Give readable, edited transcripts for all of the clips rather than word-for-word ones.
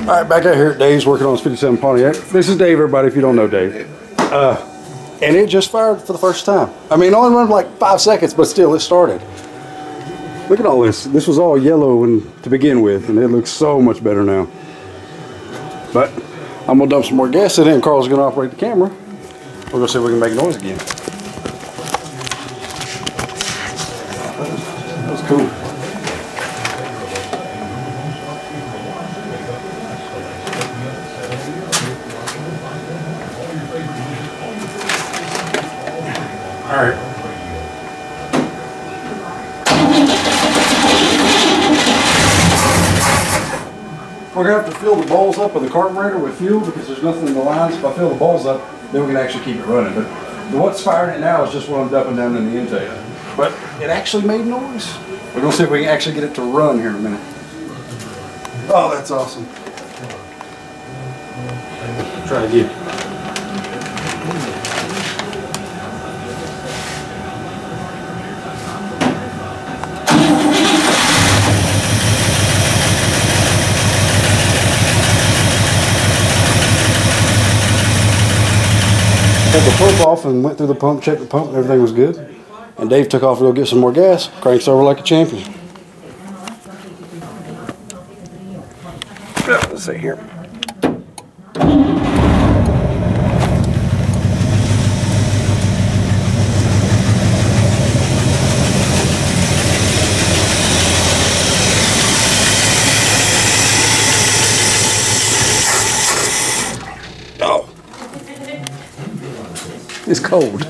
All right, back out here at Dave's working on his 57 Pontiac. This is Dave, everybody, if you don't know Dave. And it just fired for the first time. I mean, it only run like 5 seconds, but still it started. Look at all this. This was all yellow to begin with, and it looks so much better now. But I'm gonna dump some more gas in it, and Carl's gonna operate the camera. We're gonna see if we can make noise again. That was cool. All right. We're going to have to fill the bowls up with the carburetor with fuel because there's nothing in the lines. If I fill the bowls up, then we can actually keep it running. But what's firing it now is just what I'm dumping down in the intake. But it actually made noise. We're going to see if we can actually get it to run here in a minute. Oh, that's awesome. Try it again. Took the pump off and went through the pump, checked the pump, and everything was good. And Dave took off to go get some more gas, cranks over like a champion. Let's see here. It's cold.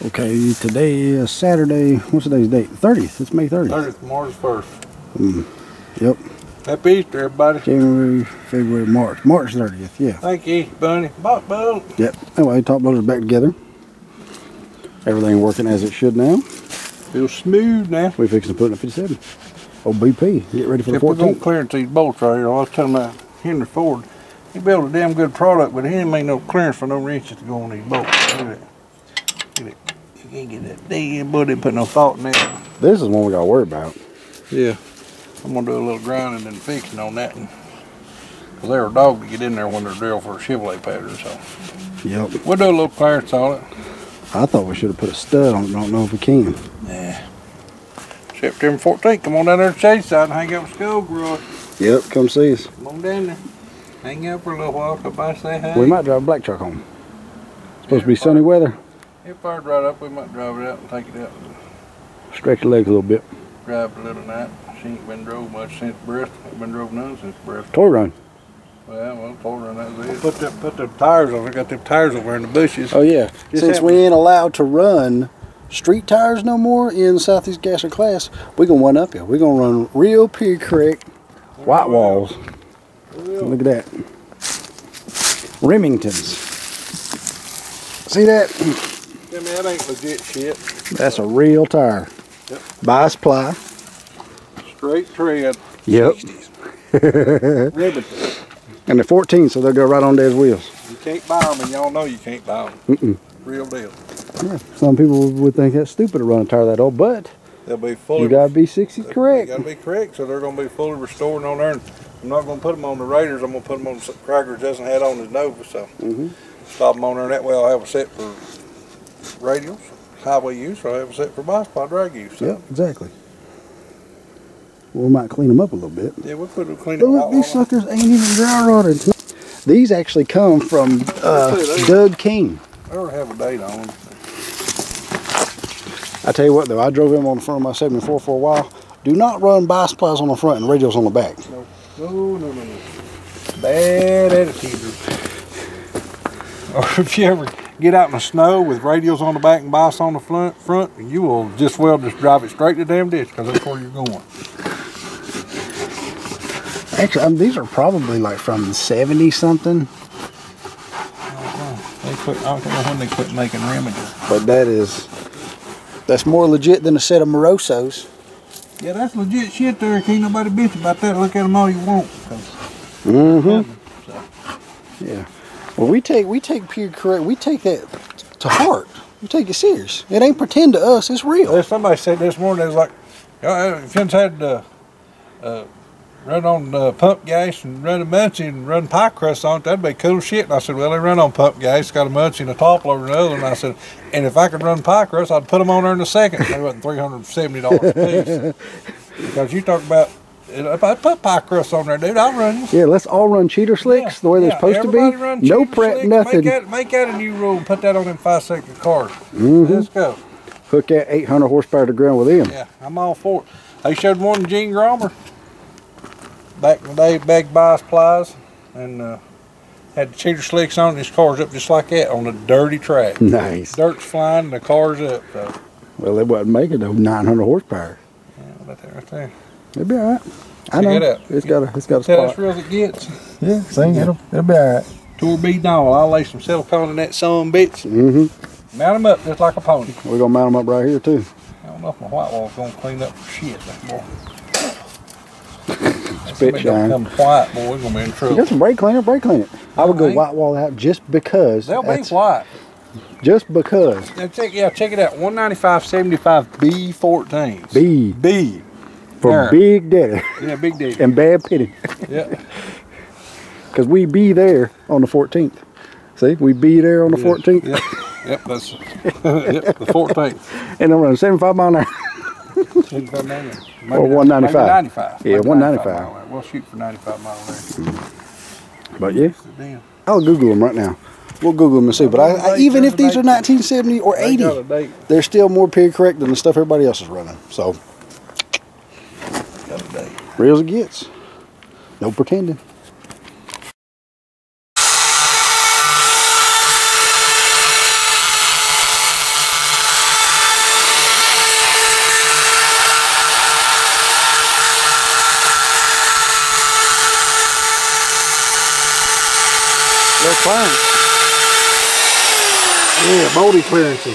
Okay, today is Saturday. What's today's date? 30th. It's May 30th. 30th, March 1st. Yep. Happy Easter, everybody. January, February, March. March 30th, yeah. Thank you, Bunny. Box boat. Yep. Anyway, top loader's back together. Everything working as it should now. Feels smooth now. We fixing to put in a 57. Oh, BP. Get ready for the 14th. We're going to clearance these bolts right here. I was telling about Henry Ford. He built a damn good product, but he didn't make no clearance for no wrenches to go on these bolts. Look at that. Look at it. You can't get that damn boy didn't put no thought in that. This is one we got to worry about. Yeah. I'm going to do a little grinding and fixing on that one. Because they're a dog to get in there when they're drilled for a Chevrolet pattern, so. Yep. We'll do a little clearance on it. I thought we should have put a stud on it. Don't know if we can. Yeah. September 14th, come on down there to Chase side and hang out with Skull Garage. Yep, come see us. Come on down there. Hang out for a little while, come by and say hi. We might drive a black truck home. It's supposed to be sunny weather. If it fired right up, we might drive it out and take it out. Stretch your legs a little bit. Drive it a little night. She ain't been drove much since breast. Ain't been drove none since breast. Toy run. Well, toy run, that's it. Put them tires over. Got them tires over in the bushes. Oh yeah. Since we ain't allowed to run street tires no more in Southeast Gasser class, we're going to one up here. We're going to run real pure correct white walls. Look at that. Remingtons. See that? Yeah, man, that ain't legit shit. That's a real tire. Yep. Bi-ply. Straight tread. Yep. Riveted. And they're 14, so they'll go right on Dad's wheels. You can't buy them, and y'all know you can't buy them. Real deal. Yeah. Some people would think that's stupid to run a tire that old, but they'll be fully. You gotta be 60 correct. You gotta be correct, so they're gonna be fully restored on there. And I'm not gonna put them on the Raiders. I'm gonna put them on the Crackers doesn't have on his Nova. So stop them on there. And that way I'll have a set for radials, highway use, or I'll have a set for bicycle drag use. So. Yeah, exactly. Well, we might clean them up a little bit. Yeah, we'll put them clean up. Look, these suckers ain't even dry rotted. These actually come from Doug King. I don't have a date on them. I tell you what though, I drove him on the front of my 74 for a while. Do not run bi-splies on the front and radials on the back. No. Bad attitude. Or if you ever get out in the snow with radials on the back and bias on the front, you will just drive it straight to the damn ditch because that's where you're going. Actually, these are probably like from 70 something. I don't know when they quit making remages. But that's more legit than a set of Morosos. Yeah, that's legit shit there. Can't nobody bitch about that. Look at them all you want. Yeah. Well, we take pure correct. We take that to heart. We take it serious. It ain't pretend to us. It's real. There's somebody said this morning, they was like, if you had run on pump gas and run a munchie and run pie crust on it, that'd be cool shit. And I said, well, they run on pump gas. It's got a munchie and a top loader and another. And I said, and if I could run pie crust, I'd put them on there in a second. They wasn't $370 a piece. Because you talk about, if I put pie crust on there, dude, I'll run you. Yeah, let's all run cheater slicks the way they're supposed to be. No prep, nothing. Make that a new rule and put that on them 5-second cars. Let's go. Hook that 800 horsepower to ground with them. Yeah, I'm all for it. They showed one to Gene Gromer back in the day, bagged bias plies, and had the cheater slicks on it. His car's up just like that on a dirty track. Nice. Dirt's flying and the car's up. So. Well, they wasn't making no 900 horsepower. Yeah, about that right there. It'll be all right. I know. It's got a spot. Tell as real as it gets. Yeah, sing it'll be all right. Tour B doll. I'll lay some silicone in that son bitch. Mount them up just like a pony. We're gonna mount them up right here too. I don't know if my white wall's gonna clean up shit. Boy. Spit shine. Come white, boy, we're gonna be in trouble. You got some brake cleaner, I would go white wall out just because. They'll be white. Just because. Now check it out. 195/75 B14s. B. For there. Big Daddy. Yeah, Big Daddy. And bad pity. Yeah. Because we be there on the 14th. See, we be there on the 14th. Yep, that's the 14th. And I'm running 75 mile an hour. 75 mile an hour. Or 195. Maybe 95. Yeah, 195. We'll shoot for 95 miles an hour. But yeah, I'll Google them right now. We'll Google them and see. But even if these are 1970 or 80, they're still more period correct than the stuff everybody else is running. So, real as it gets. No pretending. Clearance. Yeah, body clearance.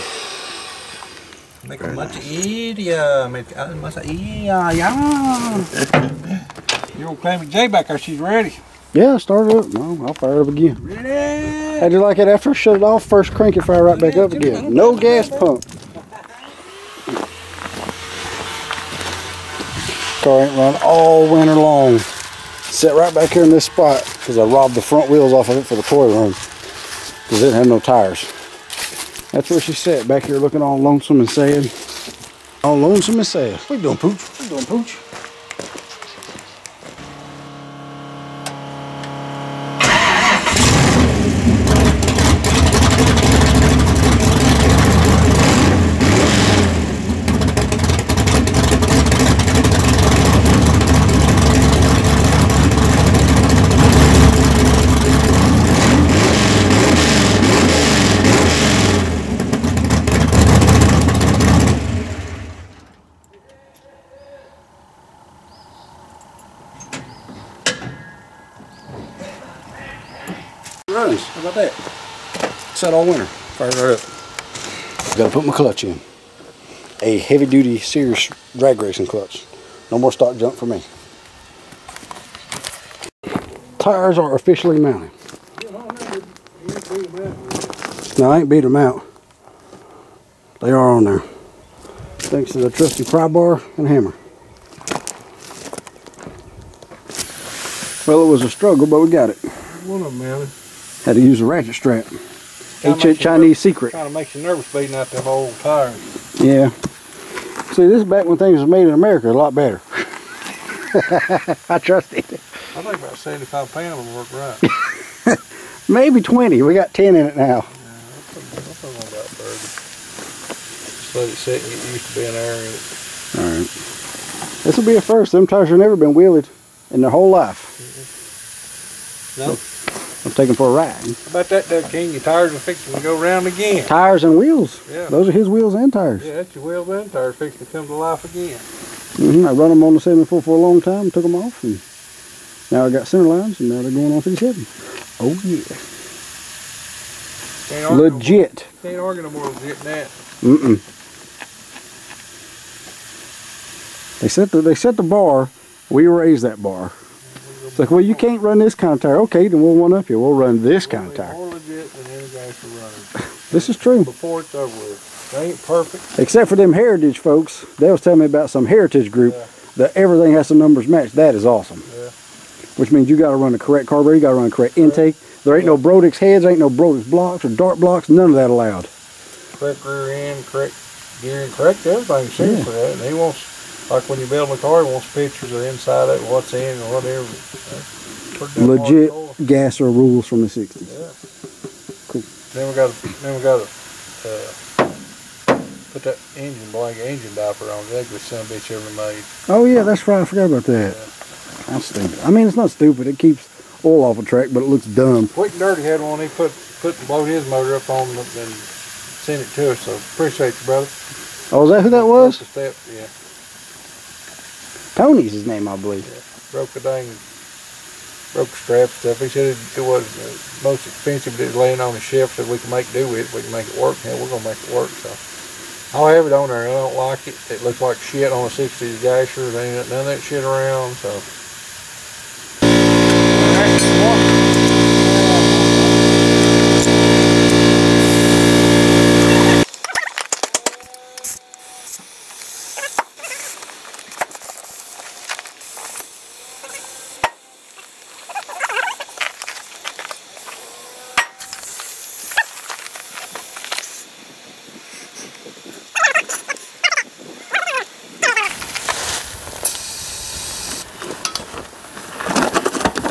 Make a much area. Make a much area. Your old Clammy J back there, she's ready. Yeah, start it up. No, I'll fire it up again. Ready? How'd you like it after I shut it off? First crank it, fire right back up again. No gas pump. Car ain't run all winter long. Sit right back here in this spot because I robbed the front wheels off of it for the toy run because it didn't have no tires. That's where she sat, back here looking all lonesome and sad. All lonesome and sad. What you doing, Pooch? What you doing, Pooch? Runs. How about that? Sat all winter. Fired right up. Gotta put my clutch in. A heavy duty Sears drag racing clutch. No more stock junk for me. Tires are officially mounted. No, I ain't beat them out. They are on there. Thanks to the trusty pry bar and hammer. Well, it was a struggle, but we got it. One of them mounted. Had to use a ratchet strap. Ancient Chinese secret. Kind of makes you nervous beating out them old tires. Yeah. See, this is back when things was made in America a lot better. I trust it. I think about 75 pounds will work right. Maybe 20. We got 10 in it now. Yeah, I'll put on about 30. Just let it sit and get used to being air in it. Alright. This will be a first. Them tires have never been wheeled in their whole life. No. I'm taking for a ride. How about that, Doug King? Your tires are fixing to go round again. Tires and wheels. Yeah. Those are his wheels and tires. Yeah, that's your wheels and tires fixing to come to life again. I run them on the 74 for a long time, took them off, and now I got center lines, and now they're going on 57. Oh yeah. Legit. Can't argue no more legit than that. They set the bar. We raised that bar. It's like, well, you can't run this kind of tire. Okay, then we'll one up you. We'll run this kind of tire. More legit than any guys for running. This is true. Before it's over with. They ain't perfect. Except for them heritage folks. They was telling me about some heritage group that everything has some numbers matched. That is awesome. Yeah. Which means you got to run the correct carburetor, you got to run the correct intake. There ain't no Brodix heads, ain't no Brodix blocks or dart blocks, none of that allowed. Correct rear end, correct gearing, correct everything for that. And he wants, like when you build a car, he wants pictures of the inside of it, what's in or whatever. Legit gas or rules from the 60s. Yeah. Cool. Then we got to put that engine diaper on. That's the son of a bitch ever made. Oh yeah, that's right. I forgot about that. Yeah. That's stupid. I mean, it's not stupid. It keeps oil off a track, but it looks dumb. Quick and Dirty had one. He blowed his motor up on and sent it to us. So appreciate you, brother. Oh, is that who that was? Broke the step, yeah. Tony's his name, I believe. Yeah. Broke the strap stuff. He said it was most expensive, but it's laying on the shelf so we can make do with it. We can make it work. Hell, we're gonna make it work. So I'll have it on there. I don't like it. It looks like shit on a 60s gasher. There ain't none of that shit around. So.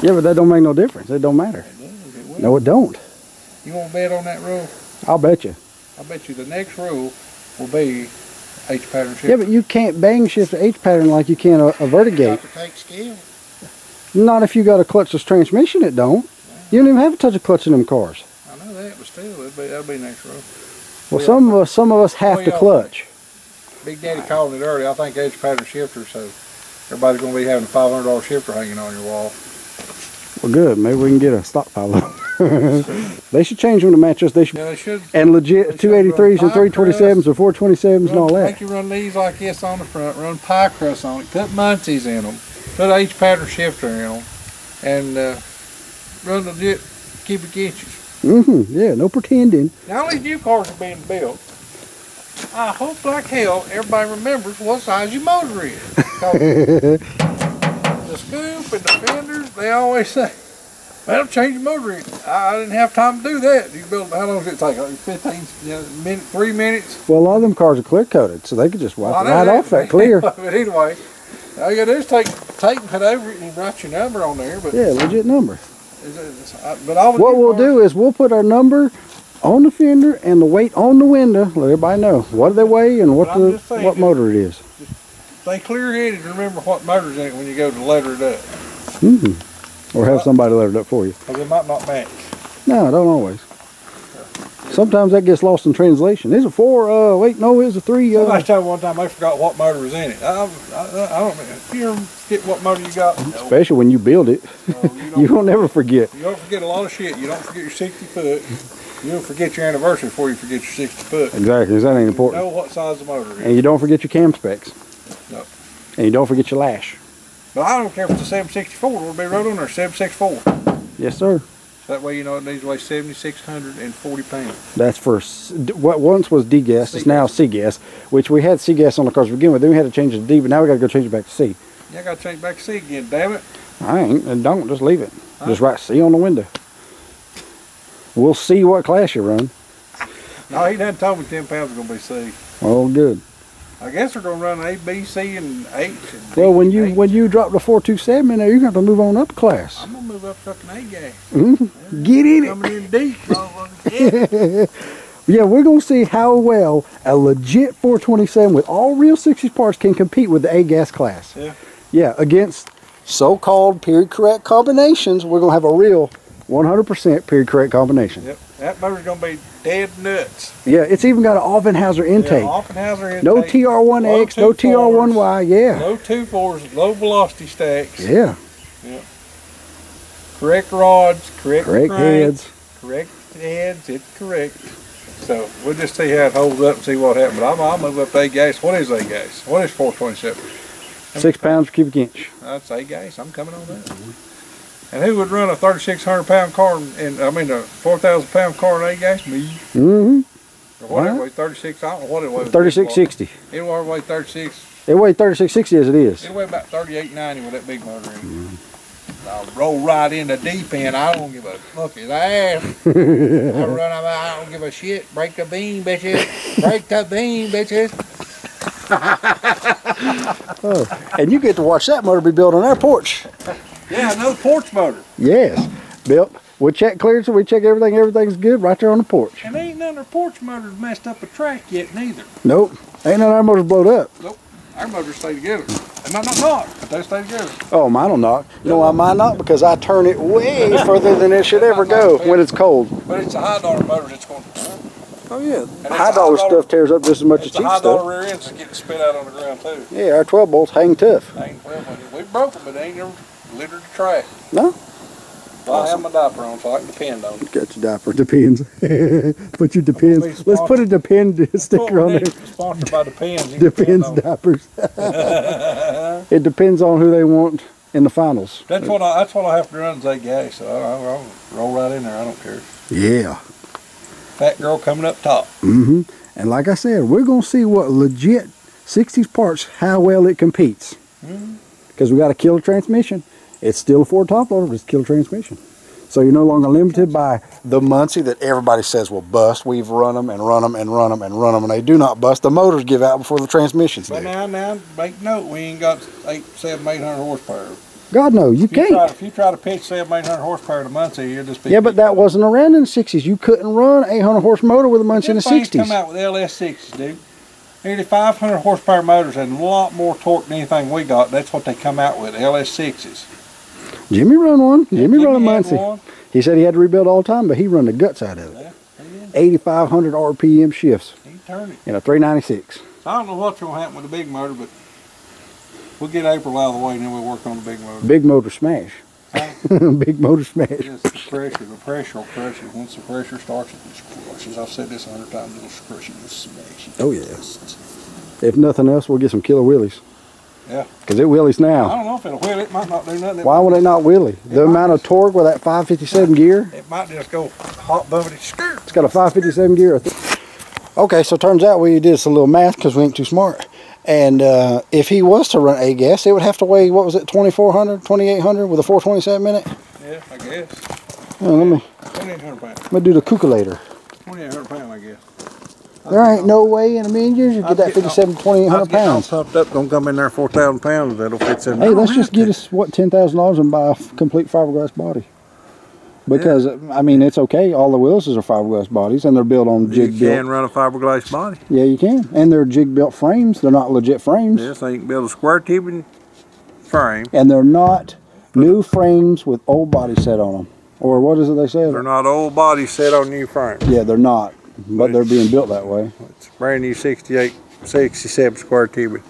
Yeah, but that don't make no difference. It don't matter. No, it don't. You want to bet on that rule? I'll bet you. I bet you the next rule will be H pattern shift. Yeah, but you can't bang shift the H pattern like you can a vertigate. You got to take skill. Not if you got a clutchless transmission. It don't. You don't even have to touch a clutch in them cars. I know that, but still, that'll be next rule. Well, some of us have to clutch. Big Daddy called it early. I think H pattern shifter, so everybody's going to be having a $500 shifter hanging on your wall. Well, good. Maybe we can get a stockpile of them. They should change them to match us. They should. Yeah, they should. And legit 283s and 327s or 427s and all that. Make you run these like this on the front. Run pie crust on it. Put munchies in them. Put an H pattern shifter in them. And run legit cubic inches. Yeah, no pretending. Now, all these new cars are being built. I hope like hell everybody remembers what size your motor is. The scoop and the fenders, they always say, well, change your motor in. I didn't have time to do that. You build, how long does it take? Like 15 3 minutes? Well, a lot of them cars are clear coated, so they could just wipe right off that clear. But anyway, all you gotta do is take and put over it and write your number on there. But yeah, legit number. But all what we'll do is we'll put our number on the fender and the weight on the window. Let everybody know what they weigh and what motor it is. Stay clear-headed and remember what motor's in it when you go to letter it up. Or have somebody letter it up for you. Because it might not match. No, don't always. Sometimes that gets lost in translation. Is it 4? Wait, no, it's a 3. Somebody told me one time they forgot what motor was in it. I don't know. You ever forget what motor you got? Especially when you build it. You don't never forget. You don't forget a lot of shit. You don't forget your 60 foot. You don't forget your anniversary before you forget your 60 foot. Exactly, because that ain't important. You know what size the motor is. And you don't forget your cam specs. No. And you don't forget your lash. But I don't care if it's a 764. It'll be right on there, 764. Yes, sir. That way you know it needs to weigh 7,640 pounds. That's for what once was D gas. It's now C gas, which we had C gas on the cars to begin with. Then we had to change it to D, but now we got to go change it back to C. Yeah, I got to change it back to C again. Damn it! I ain't. And don't just leave it. Just write C on the window. We'll see what class you run. No, he done told me 10 pounds is gonna be C. Well, good. I guess they're gonna run A, B, C, and H. And well, when you drop the 427 in there, you're gonna have to move on up a class. I'm gonna move up fucking A gas. Get in it. Coming in deep. Yeah, we're gonna see how well a legit 427 with all real 60s parts can compete with the A gas class. Yeah. Yeah, against so-called period correct combinations, we're gonna have a real 100% period correct combination. Yep. That motor's gonna be dead nuts. Yeah, it's even got an Offenhauser intake. Yeah, Offenhauser intake. No TR1X, no TR1Y, yeah. Low 2.4s, low velocity stacks. Yeah. Yep. Correct rods, correct heads. Correct heads, it's correct. So we'll just see how it holds up and see what happens. But I'll move up to A gas. What is A gas? What is 427? 6 pounds per cubic inch. That's A gas. I'm coming on that. And who would run a 3,600 pound car and I mean a 4,000 pound car in A gas? Me. Or whatever, 36, I don't know what it was. 3660. It was weigh 36. It weighed 3660 as it is. It weighed about 38.90 with that big motor in it. I'll roll right in the deep end. I don't give a look his ass. I don't give a shit. Break the beam, bitches. Break the beam, bitches. Oh, and you get to watch that motor be built on our porch. Yeah, another porch motor. Yes, built. We check clearance, we check everything. Everything's good right there on the porch. And ain't none of our porch motors messed up a track yet, neither. Nope, ain't none of our motors blowed up. Nope, our motors stay together. They might not knock, but they stay together. Oh, mine will knock. You know why mine not? Because I turn it way further than it should ever go when it's cold. But it's a high dollar motor that's going to... Oh yeah, high dollar stuff tears up just as much as cheap stuff. The high dollar rear ends is getting spit out on the ground too. Yeah, our 12 bolts hang tough. We broke them, but they ain't never littered the track. No? Well, I have my diaper on, so I can depend on it. Got your diaper, depends. Put your depends. Let's put a depend sticker on there. Sponsored by Depends. Depends diapers. It depends on who they want in the finals. That's what I have to run as gas, so I'll roll right in there. I don't care. Yeah. Fat girl coming up top. Mm-hmm. And like I said, we're gonna see what legit 60s parts, how well it competes. Because we got a killer transmission. It's still a Ford top loader, but it's a killer transmission. So you're no longer limited by the Muncie that everybody says will bust. We've run them and run them and run them and run them, and they do not bust. The motors give out before the transmissions do. But now, make note, we ain't got 800 horsepower. God no, you can't. If you try to pitch 800 horsepower to Muncie, you'll just be... Yeah, but that wasn't around in the 60s. You couldn't run 800 horse motor with a Muncie in the 60s. Come out with LS60s, dude. Nearly 500 horsepower motors and a lot more torque than anything we got. That's what they come out with, LS6s. Jimmy run one. Jimmy run a Muncie. He said he had to rebuild all the time, but he run the guts out of it. Yeah, 8,500 RPM shifts. He turned it. In a 396. I don't know what's going to happen with the big motor, but we'll get April out of the way and then we'll work on the big motor. Big motor smash. Huh? Big motor smash. Yes, the pressure will crush it. Once the pressure starts, it just crushes. I've said this 100 times, it'll crush it, it'll smash it. Oh yeah. If nothing else, we'll get some killer wheelies. Yeah. Because it wheelies now. I don't know if it'll wheel. It might not do nothing. Why would it not wheelie? The amount of torque with that 557 gear? It might just go hot bumpity skirt. It's got a 557 gear. Okay, so it turns out we did some little math because we ain't too smart. And if he was to run A-gas, it would have to weigh, what was it, 2,400, 2,800 with a 427 minute? Yeah, I guess. Let me 2,800 pounds. Let me do the calculator. 2,800 pounds, I guess. There ain't no way in a million years you get that 57, 2,800 pounds. Topped up, don't come in there 4,000 pounds, that'll fit in. Hey, let's just get us, what, $10,000 and buy a complete fiberglass body. Because, yeah. I mean, it's okay. All the wheels are fiberglass bodies, and they're built on jig-built. You can run a fiberglass body. Yeah, you can. And they're jig-built frames. They're not legit frames. Yes, they can build a square tubing frame. And they're not new frames with old body set on them. Or what is it they say? They're not old bodies set on new frames. Yeah, they're not. But they're being built that way. It's brand new 68, 67 square tubing.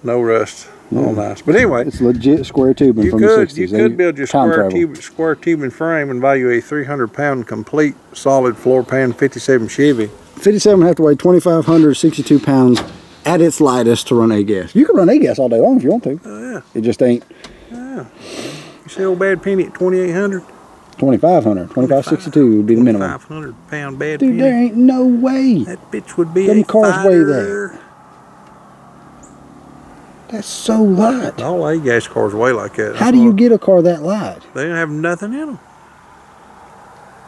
No rust. All nice. But anyway, it's legit square tubing from the 60s. You could build your square tubing frame and value a 300-pound complete solid floor pan 57 Chevy. 57 would have to weigh 2,562 pounds at its lightest to run A-gas. You can run A-gas all day long if you want to. Oh, yeah. It just ain't. Yeah. You see old bad penny at 2,800? 2,500. 2,562 would be the minimum. 500-pound bad penny. Dude, there ain't no way. That bitch would be them cars weigh that. That's so light. All A-gas cars weigh like that. How do you get a car that light? They don't have nothing in them.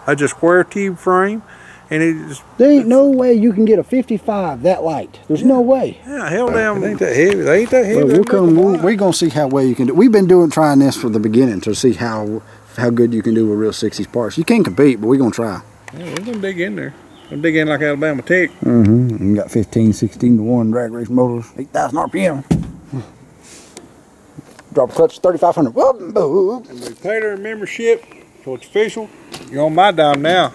That's a square tube frame, and there ain't no way you can get a 55 that light. There's no way. Yeah, hell damn, it ain't that heavy. They ain't that heavy. Well, we're gonna see how well you can do. We've been trying this from the beginning to see how good you can do with real 60s parts. You can't compete, but we're gonna try. Yeah, we're gonna dig in there. We'll dig in like Alabama Tech. You got 15, 16 to 1 drag race motors, 8,000 RPM. Drop a clutch, 3,500. And we paid our membership, so it's official. You're on my dime now.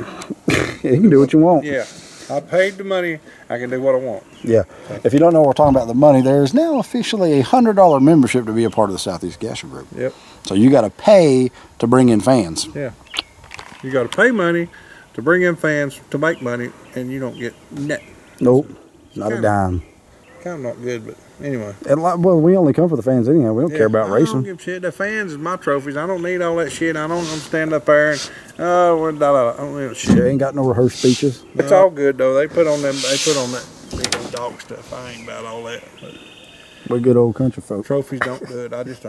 Yeah, you can do what you want. Yeah, I paid the money. I can do what I want. Yeah. If you don't know what we're talking about, the money, there is now officially a $100 membership to be a part of the Southeast Gasher Group. Yep. So you got to pay to bring in fans. Yeah. You got to pay money to bring in fans to make money, and you don't get nothing. Nope. Not a dime. Kind of not good, but. anyway. Well, we only come for the fans anyhow. We don't care about racing. I don't give a shit. The fans is my trophies. I don't need all that shit. I don't stand up there and I don't need shit. They ain't got no rehearsed speeches. It's all good though. They put on them. They put on that big old dog stuff. I ain't about all that. But we're good old country folks. Trophies don't do it. I just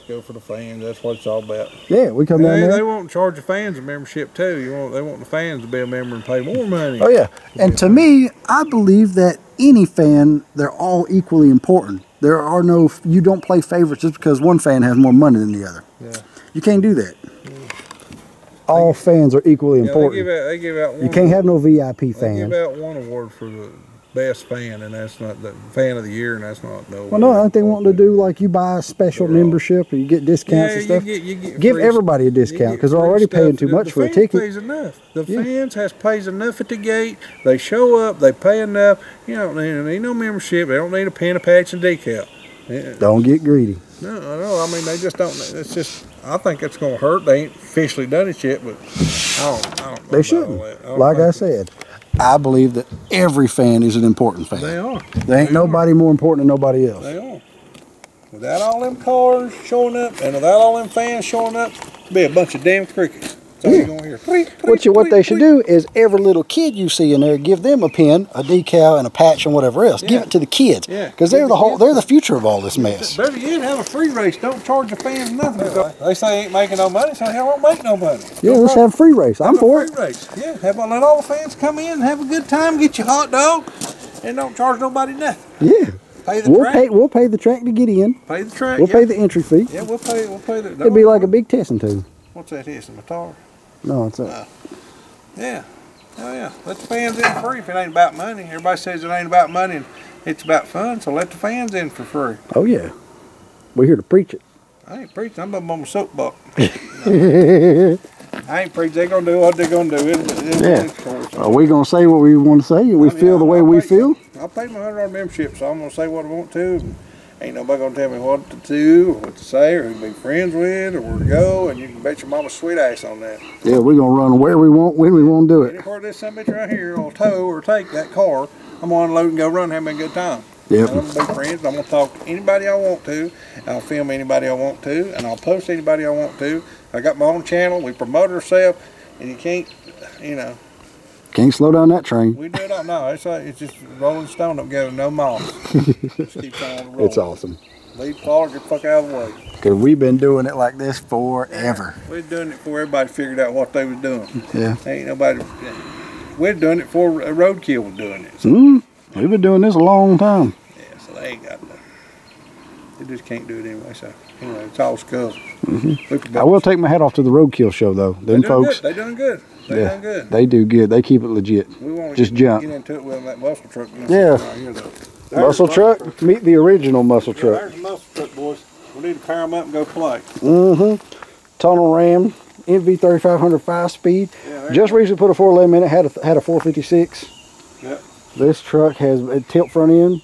go for the fans. That's what it's all about. Yeah, we come down there. They won't charge the fans a membership too. They want the fans to be a member and pay more money. Oh yeah, and to me, I believe that any fan, they're all equally important. There are no, you don't play favorites just because one fan has more money than the other. Yeah. You can't do that. All fans are equally important. They give out one. You can't have no VIP fans. They give out one award for the best fan, and that's not the fan of the year, and that's not no. Well, no, I think they want to do like you buy a special membership or you get discounts and stuff. You get give everybody a discount because they're already paying too much for a ticket. Pays enough. The fans pays enough at the gate. They show up. They pay enough. You don't need no membership. They don't need a pen, a patch, and decal. Yeah. Don't get greedy. No. I mean, they just don't. It's just. I think it's going to hurt. They ain't officially done it yet, but I don't know. They shouldn't. Like I said, I believe that every fan is an important fan. They are. There ain't nobody more important than nobody else. They are. Without all them cars showing up and without all them fans showing up, it'd be a bunch of damn crickets. That's all you're going to hear. What they should do is every little kid you see in there, give them a pin, a decal, and a patch and whatever else. Give it to the kids. Because they're the future of all this mess. Better yet, have a free race. Don't charge the fans nothing. They say they ain't making no money, so hell, won't make no money. Yeah, let's have a free race. I'm for it. Race. Yeah, let all the fans come in, have a good time, get your hot dog, and don't charge nobody nothing. Yeah. Pay the track. We'll pay the track to get in. Pay the track. We'll pay the entry fee. Yeah, we'll pay the. It'd be like a big testing tube. What's that? It's a guitar. No, it's a. Yeah. Oh yeah. Let the fans in free if it ain't about money. Everybody says it ain't about money and it's about fun, so let the fans in for free. Oh yeah. We're here to preach it. I ain't preaching. I'm up on my soapbox. I ain't preaching. They're gonna do what they're gonna do. Are we gonna say what we want to say? We feel the way we feel. I paid my $100 membership, so I'm gonna say what I want to. Ain't nobody gonna tell me what to do, or what to say, or who to be friends with, or where to go, and you can bet your mama's sweet ass on that. Yeah, we're gonna run where we want, when we want to do it. Any car this son bitch right here will tow or take that car, I'm gonna unload and go run, have a good time. Yep. I'm gonna be friends. I'm gonna talk to anybody I want to. I'll film anybody I want to, and I'll post anybody I want to. I got my own channel. We promote ourselves, and you can't, Can't slow down that train. We do it all. No, it's just Rolling Stone don't give no moss. Just keep on rolling. It's awesome. Leave Paul, get the fuck out of the way. Because we've been doing it like this forever. We're doing it before everybody figured out what they was doing. Yeah. Ain't nobody. We're doing it before Roadkill was doing it. So. We've been doing this a long time. Yeah, so they ain't got no. They just can't do it anyway. So anyway, it's all skull. I will take my hat off to the Roadkill show though. Them folks. They're doing good. They're doing good. They do good. They keep it legit. We want to get into it with that muscle truck. Yeah. Right here, muscle truck. Meet the original muscle truck. There's a muscle truck, boys. We need to power them up and go play. Tunnel ram. NV3500 5-speed. Yeah, just recently put a 411 in it. Had a 456. Yep. This truck has a tilt front end,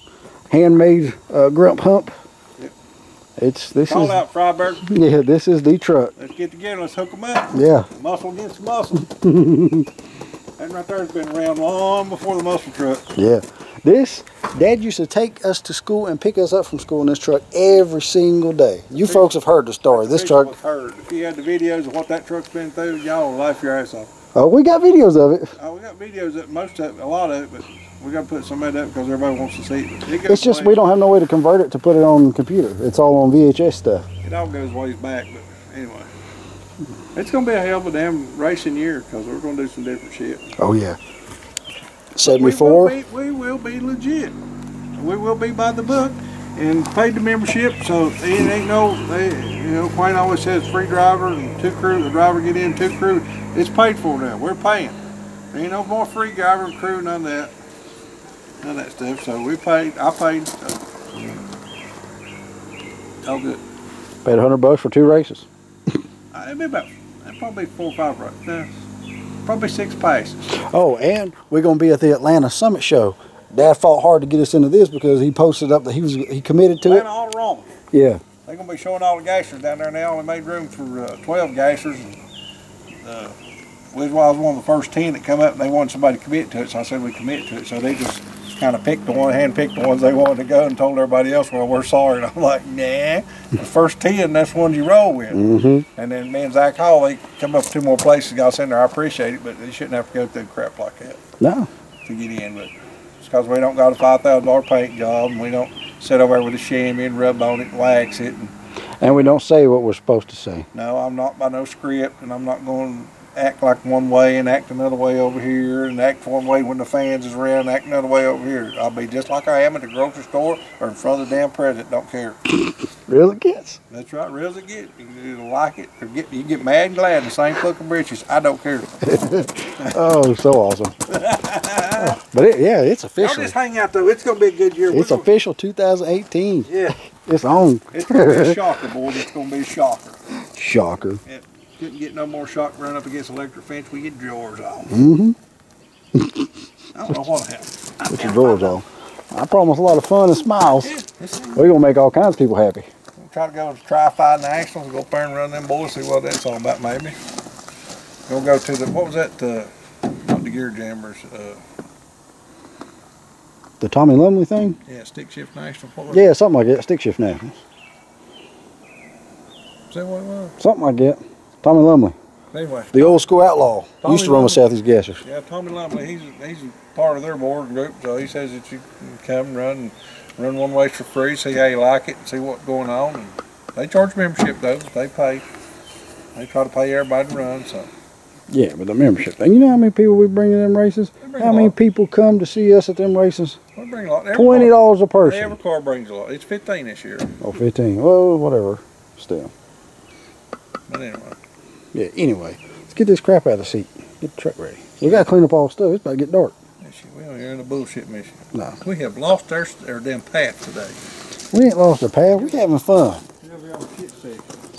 handmade grump hump. Call out Freiburg. Yeah, this is the truck. Let's get together. Let's hook them up. Yeah. Muscle against muscle. That right there has been around long before the muscle truck. Yeah. Dad used to take us to school and pick us up from school in this truck every single day. You folks have heard the story. This truck. If you had the videos of what that truck's been through, y'all will laugh your ass off. Oh, we got videos of it. Oh, we got videos of a lot of it, but we got to put some of that up because everybody wants to see it. It's just we don't have no way to convert it to put it on the computer. It's all on VHS stuff. It all goes ways back, but anyway. It's going to be a hell of a damn racing year because we're going to do some different shit. Oh, yeah. 74. We will be legit. We will be by the book and paid the membership, so it ain't no, Quayne always says free driver and 2 crew, the driver get in, 2 crew. It's paid for now. We're paying. There ain't no more free driver and crew, none of that. None of that stuff. So we paid, I paid. All good. Paid $100 for 2 races. It'd be about, probably 4 or 5 races. No, probably 6 passes. Oh, and we're going to be at the Atlanta Summit Show. Dad fought hard to get us into this because he posted up that he committed to Atlanta all wrong. Yeah. They're going to be showing all the gashers down there, and they only made room for 12 gashers. We was one of the first 10 that come up, and they wanted somebody to commit to it, so I said we commit to it. So they just kind of hand-picked the ones they wanted to go and told everybody else, well, we're sorry. And I'm like, nah. The first 10, that's the ones you roll with. And then me and Zach Hall, they come up with 2 more places. Got us in there. I appreciate it, but they shouldn't have to go through crap like that. No. To get in, but it's because we don't got a $5,000 paint job, and we don't sit over there with a chamois and rub on it and wax it. And we don't say what we're supposed to say. No, I'm not by no script, and I'm not going to act like one way and act another way over here, and act one way when the fans is around and act another way over here. I'll be just like I am at the grocery store or in front of the damn president. Don't care. Real as it gets. That's right, real as it gets. You can either like it or you get mad and glad in the same fucking britches. I don't care. Oh, so awesome. But it's official. Y'all just hang out though. It's gonna be a good year. It's official 2018. Yeah. It's on. It's gonna be a shocker, boy. It's gonna be a shocker. Shocker. Yeah. Couldn't get no more shock run up against electric fence. We get drawers off. I don't know what happened. Put your drawers off. I promise a lot of fun and smiles. Yeah, We're gonna make all kinds of people happy. We'll try to go to Tri-Fi Nationals, go up there and run them boys, see what that's all about maybe. We'll go to the, what was that, not the Gear Jammers, The Tommy Lumley thing? yeah, Stick Shift Nationals. What was Yeah, something like that. Stick Shift Nationals. Is that what it was? Something like that. Tommy Lumley. Anyway. The old school outlaw. Tommy Used to run with Lumley. Southeast Gassers. Yeah, Tommy Lumley, he's a part of their board group, so he says that you can come and run one way for free, see how you like it, and see what's going on. And they charge membership though, they pay. They try to pay everybody to run, so. Yeah, but the membership thing. You know how many people we bring to them races? How many people come to see us at them races? We bring a lot. $20 a person. Every car brings a lot. It's 15 this year. Oh, 15. Well, whatever. Still. But anyway. Yeah, anyway. Let's get this crap out of the seat. Get the truck ready. We got to clean up all the stuff. It's about to get dark. We are in a bullshit mission. No. We have lost our damn path today. We ain't lost our path. We having fun.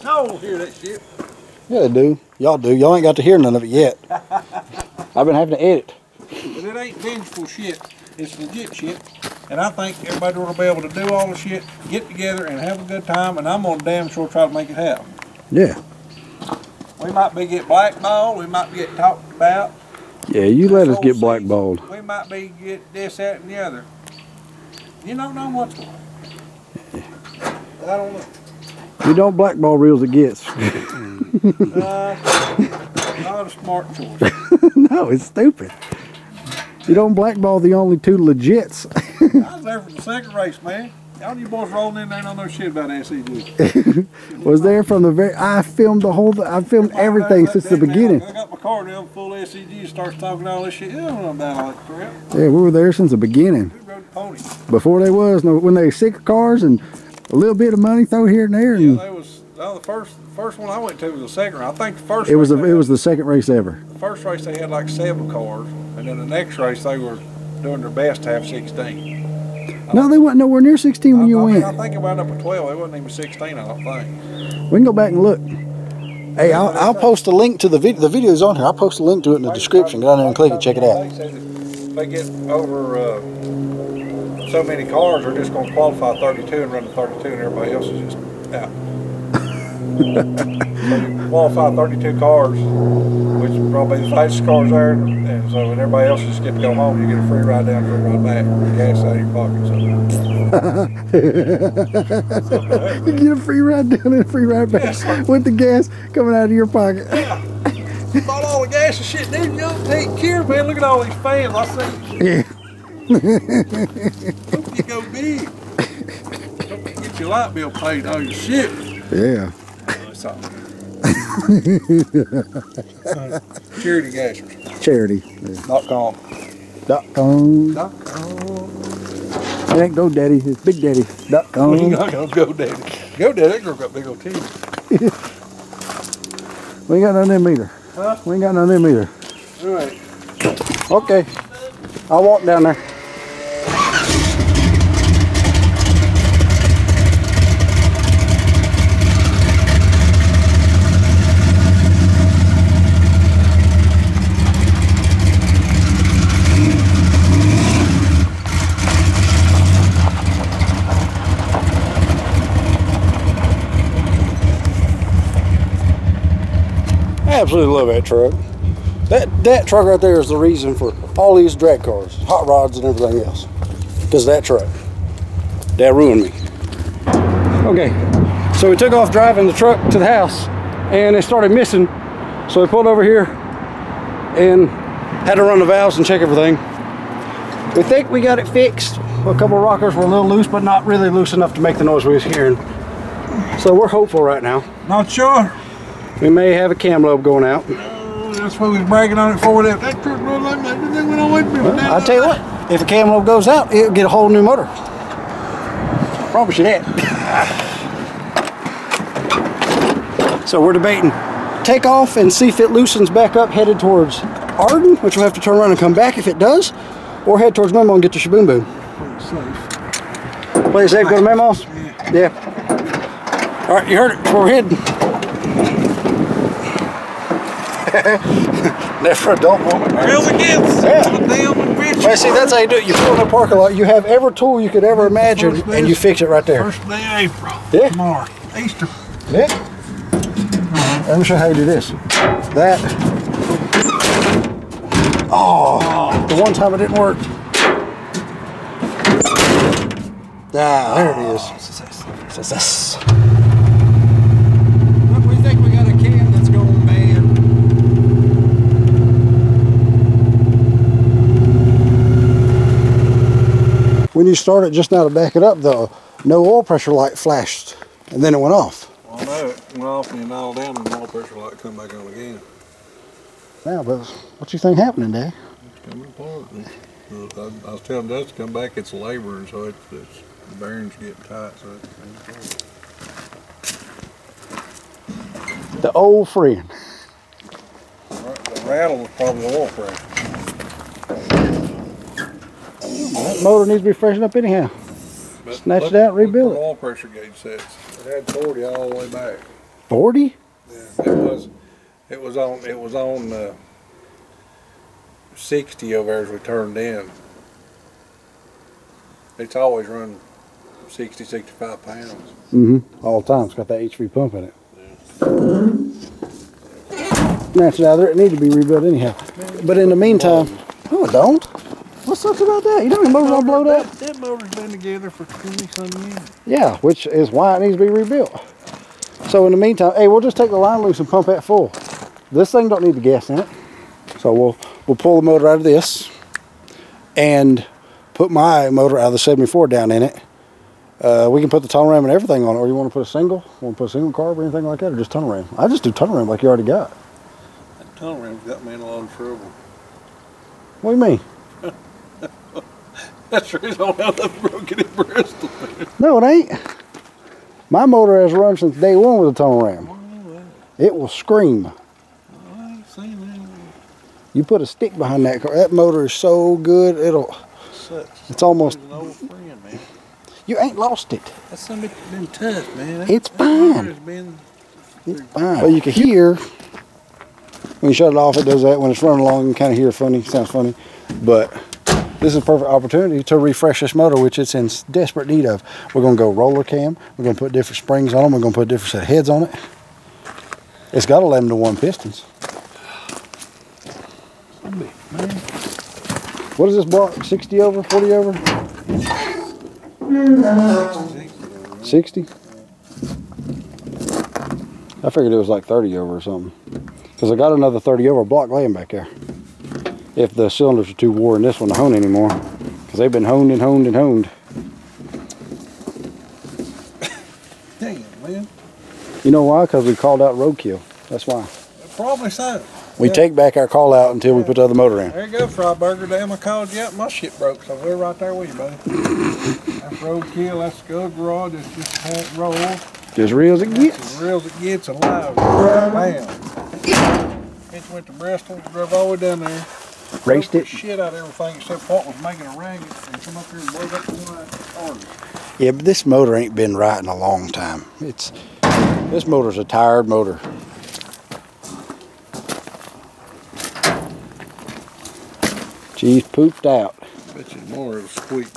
No, hear that shit. Yeah, they do. Y'all do. Y'all ain't got to hear none of it yet. I've been having to edit. But it ain't vengeful shit. It's legit shit. And I think everybody ought to be able to do all the shit, get together and have a good time, and I'm gonna damn sure try to make it happen. Yeah. We might be get blackballed, we might get talked about. Yeah, you let us get blackballed. We might be get this, that, and the other. You don't know what's going on. I don't know. You don't blackball real as it gets. Not a smart choice. No, it's stupid. You don't blackball the only 2 legits. I was there for the second race, man. All you boys rolling in there don't know shit about SEG. Was there from the very. I filmed the whole. I filmed everything since the beginning. I got my car down full SEG, starts talking all this shit. I don't know about all that crap. Yeah, we were there since the beginning. We rode the pony. Before they was no, when they were sick of cars and a little bit of money thrown here and there. And Yeah, they was the first one I went to was the second round. I think the first. it was the second race ever. The first race they had like 7 cars, and then the next race they were doing their best to have 16. No, they wasn't nowhere near 16 when you went. I think it wound up at 12. They wasn't even 16. I don't think. We can go back and look. Hey, I'll post a link to the video. The video's on here. I'll post a link to it in the description. Go down there and click it. Check it out. They say that they get over so many cars, they're just going to qualify 32 and run the 32, and everybody else is just out. So you qualify 32 cars, which is probably the fastest cars there, and so when everybody else just get to go home, you get a free ride down, free ride back, gas out of your pocket. So. You get a free ride down and a free ride back with the gas coming out of your pocket. Yeah. Bought all the gas and shit, dude. You don't take care, man. Look at all these fans. I see. Yeah. Hope you go big. Hope you get your light bill paid, all your shit. Yeah. That's all. Charity Gassers. Charity. .com. It ain't GoDaddy, it's Big Daddy.com. We got GoDaddy. GoDaddy, that girl got big old teeth. We ain't got none of them either. Huh? We ain't got none of them either. All right. Okay. I'll walk down there. I absolutely love that truck. That truck right there is the reason for all these drag cars, hot rods, and everything else. because that truck. That ruined me. Okay, so we took off driving the truck to the house and it started missing. So we pulled over here and had to run the valves and check everything. We think we got it fixed. A couple of rockers were a little loose, but not really loose enough to make the noise we was hearing. So we're hopeful right now. Not sure. We may have a cam lobe going out. That's what we was bragging on it for. That truck run like that. Everything went on with me. Well, I'll tell you what, if a cam lobe goes out, it'll get a whole new motor. Promise you that. So we're debating take off and see if it loosens back up headed towards Arden, which we'll have to turn around and come back if it does, or head towards Memo and get the shaboom boom. Play it safe, go to Memo's? Yeah. All right, you heard it, that's where we're heading. Never a dull moment. Real against. Yeah. Well, see, that's how you do it. You pull in a parking lot, you have every tool you could ever imagine, and you fix it right there. First day of April. Yeah. Tomorrow. Easter. Yeah. Let me show you how you do this. That. Oh, the one time it didn't work. Ah, there it is. Look, we think we got a cam that's going bad. When you start it just now to back it up, though, no oil pressure light flashed, and then it went off. Well, no, it went off and all down, and the oil pressure light come back on again. Now, but what you think happening, Dad? It's coming apart. I was telling Dust to come back. It's labor, and so it's the bearings getting tight. So it's the old friend. the rattle was probably oil pressure. That motor needs to be freshened up anyhow. But Snatch it out, rebuild it. Oil pressure gauge sets. It had 40 all the way back. 40? Yeah, it was on 60 over there as we turned in. It's always run 60, 65 pounds. Mm-hmm. All the time. It's got that HV pump in it. Snatch it out of there. It needs to be rebuilt anyhow. But in the meantime, no, it don't. What sucks about that? You know your motor's all blowed up? That motor's been together for 20-some years. Yeah, which is why it needs to be rebuilt. So in the meantime, hey, we'll just take the line loose and pump that full. This thing don't need the gas in it. So we'll pull the motor out of this and put my motor out of the 74 down in it. We can put the tunnel ram and everything on it, or you want to put a single? Want to put a single carb or anything like that, or just tunnel ram? I just do tunnel ram like you already got. That tunnel ram's got me in a lot of trouble. What do you mean? That's the reason I wound up broken in Bristol. No, it ain't. My motor has run since day one with a tunnel ram. It will scream. I ain't seen that. You put a stick behind that car. That motor is so good, it's almost. An old friend, man. You ain't lost it. That's something that's been tough, man. It's fine. It's fine. Well, you can hear when you shut it off. It does that. When it's running along, you can kind of hear funny. Sounds funny, but this is a perfect opportunity to refresh this motor, which it's in desperate need of. We're going to go roller cam. We're going to put different springs on them. We're going to put different set of heads on it. It's got 11-to-1 pistons. What is this block? 60 over? 40 over? 60? I figured it was like 30 over or something. Because I got another 30 over block laying back there. If the cylinders are too wore in this one to hone anymore. Because they've been honed and honed and honed. Damn, man. You know why? Because we called out Roadkill. That's why. Probably so. We take back our call out until we put the other motor in. There you go, Fryburger. Damn, I called you out. My shit broke, so we're right there with you, buddy. That's Roadkill. That's Skull Garage. That's just how it rolls. Just real as it gets. As real as it gets, alive. Bam. It went to Bristol, drove all the way down there. Raced it. Shit out of everything except what was making a ragged and come up here and blow up the line. Yeah, but this motor ain't been right in a long time. This motor's a tired motor. She's pooped out. Bet you more it'll squeak.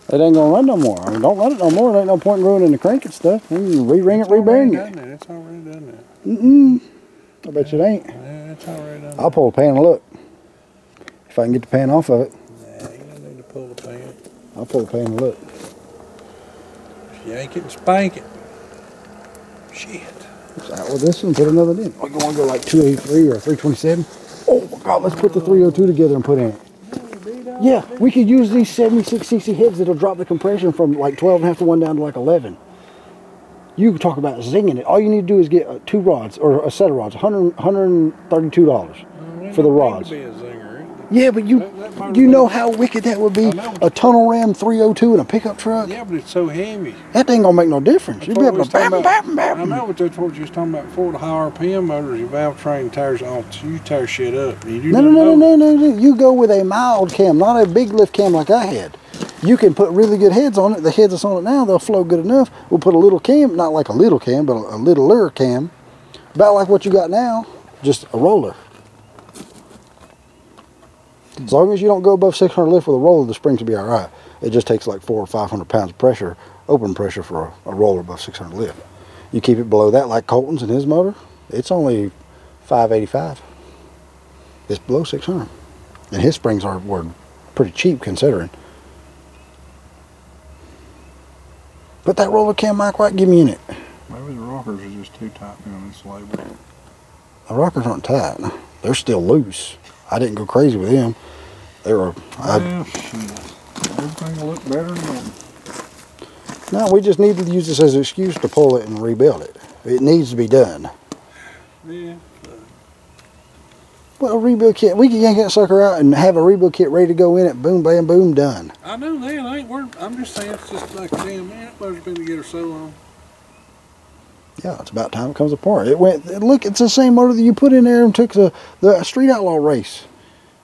It ain't gonna run no more. I mean, don't run it no more. There ain't no point in ruining the crank and stuff. We can re-ring it, re-bearing it. It's already done that. I bet you it ain't. Yeah, it's already done that. I'll pull the pan and look. If I can get the pan off of it. Nah, you don't need to pull the pan. I'll pull the pan and look. Yank it and spank it. Shit. Let's out with this one, put another in. We're going to go like 283 or 327. Oh my God, let's put the 302 together and put in it. Yeah, we could use these 76cc heads that'll drop the compression from like 12.5 to 1 down to like 11. You can talk about zinging it. All you need to do is get 2 rods or a set of rods, $132 for the rods. Yeah, but you know how wicked that would be? A tunnel ram 302 in a pickup truck? Yeah, but it's so heavy. That ain't gonna make no difference. You'll be able to bam. I know, but that's what you was talking about before. The high RPM motors, your valve train tears off. You tear shit up. No. You go with a mild cam, not a big lift cam like I had. You can put really good heads on it. The heads that's on it now, they'll flow good enough. We'll put a little cam, not like a little cam, but a littler cam. About like what you got now, just a roller. As long as you don't go above 600 lift with a roller, the springs will be all right. It just takes like 400 or 500 pounds of pressure, open pressure for a roller above 600 lift. You keep it below that, like Colton's and his motor, it's only 585. It's below 600. And his springs were pretty cheap considering. Put that roller cam, Mike White, give me in it. Maybe the rockers are just too tight on this label. The rockers aren't tight. They're still loose. I didn't go crazy with them. They were. Everything will look better than that. No, we just need to use this as an excuse to pull it and rebuild it. It needs to be done. Yeah. Well, a rebuild kit, we can yank that sucker out and have a rebuild kit ready to go in it. Boom, bam, boom, done. I know that. I ain't worried. I'm just saying it's just like, damn, man, that motor's been together so long. Yeah, it's about time it comes apart. Look, it's the same motor that you put in there and took the Street Outlaw race.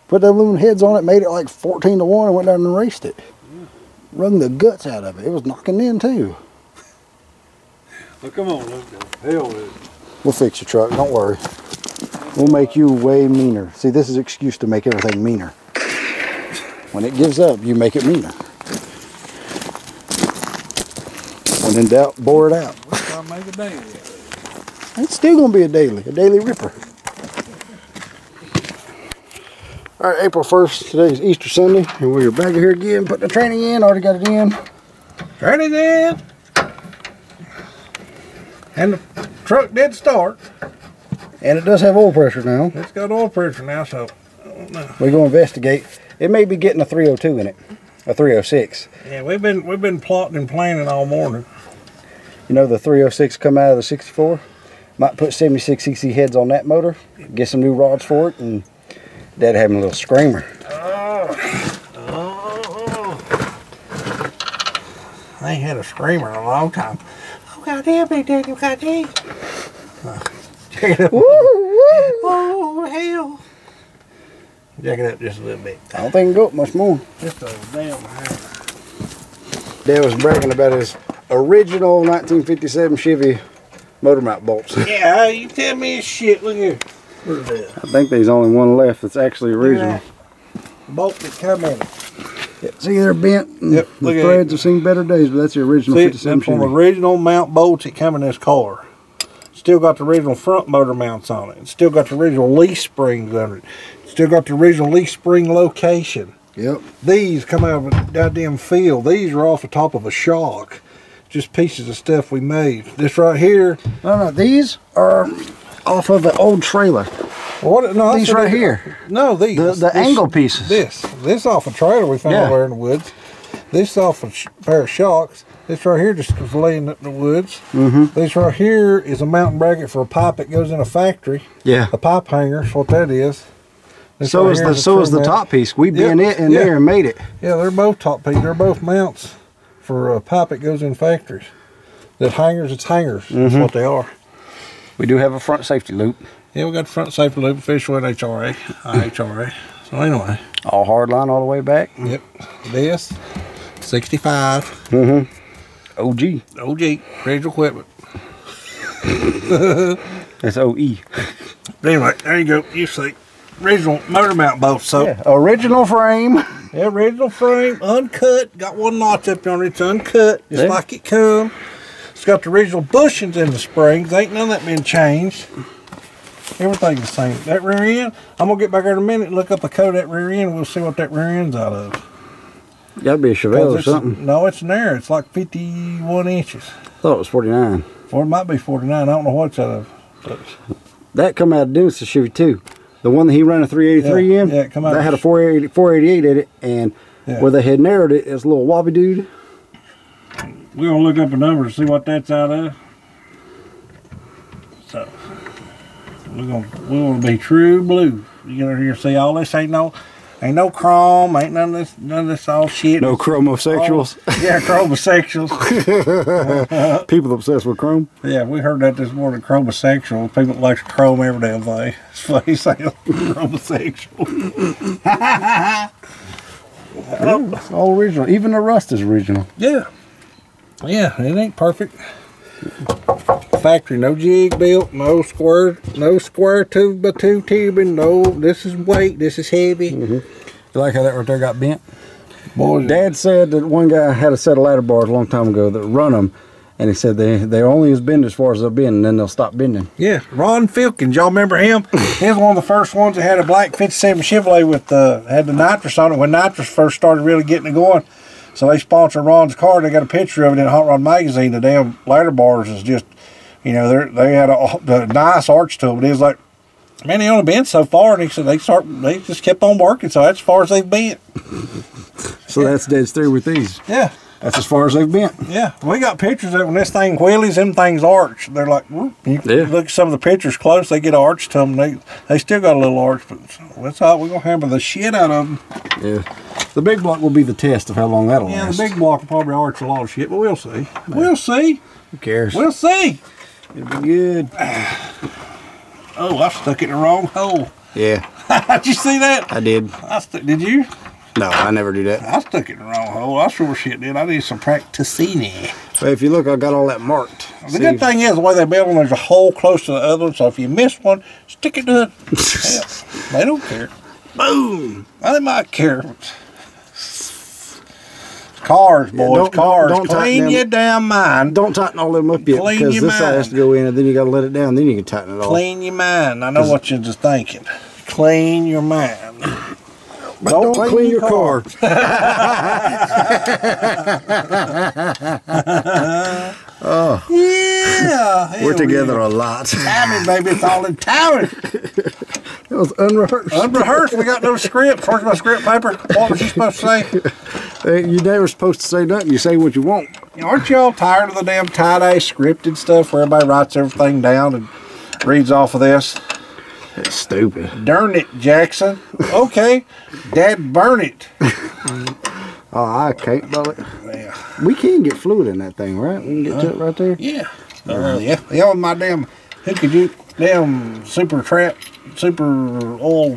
Put the aluminum heads on it, made it like 14 to 1 and went down and raced it. Yeah. Wrung the guts out of it. It was knocking in too. Well, come on, let's go. Hell with it. We'll fix your truck, don't worry. We'll make you way meaner. See, this is an excuse to make everything meaner. When it gives up, you make it meaner. When in doubt, bore it out. I'll make a daily. It's still going to be a daily ripper. All right, April 1st, today's Easter Sunday, and we're back here again, putting the training in, already got it in. Training in. And the truck did start. And it does have oil pressure now. It's got oil pressure now, so I don't know. We're going to investigate. It may be getting a 302 in it, a 306. Yeah, we've been plotting and planning all morning. You know the 306 come out of the 64? Might put 76cc heads on that motor, get some new rods for it, and Dad having a little screamer. Oh. I ain't had a screamer in a long time. Oh, goddamn, Big Daddy, goddamn. Jack it up. Oh, hell. Jack it up just a little bit. I don't think it can go up much more. Just a damn high. Dad was bragging about his original 1957 Chevy motor mount bolts. Yeah, you tell me it's shit. Look here. Look at that. I think there's only one left that's actually original. Bolt that come in it. Yeah, see, they're bent. And yep, the threads have seen better days, but that's the original 57 Chevy. From original mount bolts that come in this car. Still got the original front motor mounts on it. It's still got the original leaf springs under it. Still got the original leaf spring location. Yep. These come out of a goddamn field. These are off the top of a shock. Just pieces of stuff we made. This right here. No, these are off of the old trailer. What? No, these right here. No, these. The angle pieces. This off a trailer we found over in the woods. This off a pair of shocks. This right here just was laying up in the woods. This right here is a mountain bracket for a pipe that goes in a factory. Yeah. A pipe hanger is what that is. This so right is the top piece. We bent it in there and made it. Yeah, they're both top pieces. They're both mounts for a pipe that goes in factories. That hangers, it's hangers. That's what they are. We do have a front safety loop. Yeah, we got the front safety loop, official at IHRA. So anyway. All hard line all the way back. Yep. This, 65. OG. Original equipment. That's OE. But anyway, there you go. You see. Original motor mount bolts. So yeah, original frame. Yeah, original frame, uncut. Got one notch up on it. It's uncut, just like it come. It's got the original bushings in the springs. Ain't none of that been changed. Everything's the same. That rear end, I'm gonna get back there in a minute and look up the code of that rear end. We'll see what that rear end's out of. Gotta be a Chevelle or something. No, it's narrow. It's like 51 inches. I thought it was 49. Or it might be 49. I don't know what's out of. But that come out of Dennis Chevy too. The one that he ran a 383 in, it come out that had a 488 in it, and where they had narrowed it, it's a little wobbly dude. We're gonna look up a number to see what that's out of. So we're gonna be true blue. You gonna hear see all this ain't no chrome, ain't none of this all shit. No chromosexuals. Yeah, chromosexuals. People obsessed with chrome. Yeah, we heard that this morning. Chromosexual. People that like chrome every damn thing. It's funny saying chromosexual. It's all original. Even the rust is original. Yeah. Yeah, it ain't perfect. Factory, no jig built, no square tube by tube tubing, no, this is weight, this is heavy. You like how that right there got bent? Boy, Dad said that one guy had a set of ladder bars a long time ago that run them, and he said they only as bend as far as they'll bend, and then they'll stop bending. Yeah, Ron Filkins, y'all remember him? He was one of the first ones that had a black 57 Chevrolet with had the nitrous on it when nitrous first started really getting it going. So they sponsored Ron's car. They got a picture of it in Hot Rod Magazine. The damn ladder bars is just, you know, they had a nice arch to them. But it was like, man, they only bent so far. And he said they just kept on working. So that's as far as they've bent. So that's Dad's theory with these. Yeah. That's as far as they've bent. Yeah. We got pictures of it when this thing wheelies, them things arch. They're like, whoop. You look at some of the pictures close, they get arch to them. They still got a little arch, but that's all. We're going to hammer the shit out of them. Yeah. The big block will be the test of how long that'll last. Yeah, the big block will probably arch a lot of shit, but we'll see. We'll see. Who cares? We'll see. It'll be good. Oh, I stuck it in the wrong hole. Yeah. Did you see that? I did. Did you? No, I never do that. I stuck it in the wrong hole. I sure shit did. I need some practicini. But if you look, I got all that marked. The good thing is, the way they build them, there's a hole close to the other one, so if you miss one, stick it to it. Yeah, they don't care. Boom! Well, they might care. Cars, boys, cars. Don't clean your damn mind. Don't tighten all them up yet, because this side has to go in, and then you got to let it down, then you can tighten it all. Clean your mind. I know what you're just thinking. Clean your mind. Don't clean your car. Oh. Yeah. We're together a lot. Timing, baby. It's all in timing. It was unrehearsed. Unrehearsed. We got no script. Where's my script paper? What was you supposed to say? You never supposed to say nothing. You say what you want. Aren't y'all tired of the damn tie-dye scripted stuff where everybody writes everything down and reads off of this? That's stupid. Darn it, Jackson. Okay. Dad, burn it. Oh, I can't blow it. Yeah. We can get fluid in that thing, right? We can get to it right there. Yeah. Yeah. Yeah, my damn, who could you, damn super oil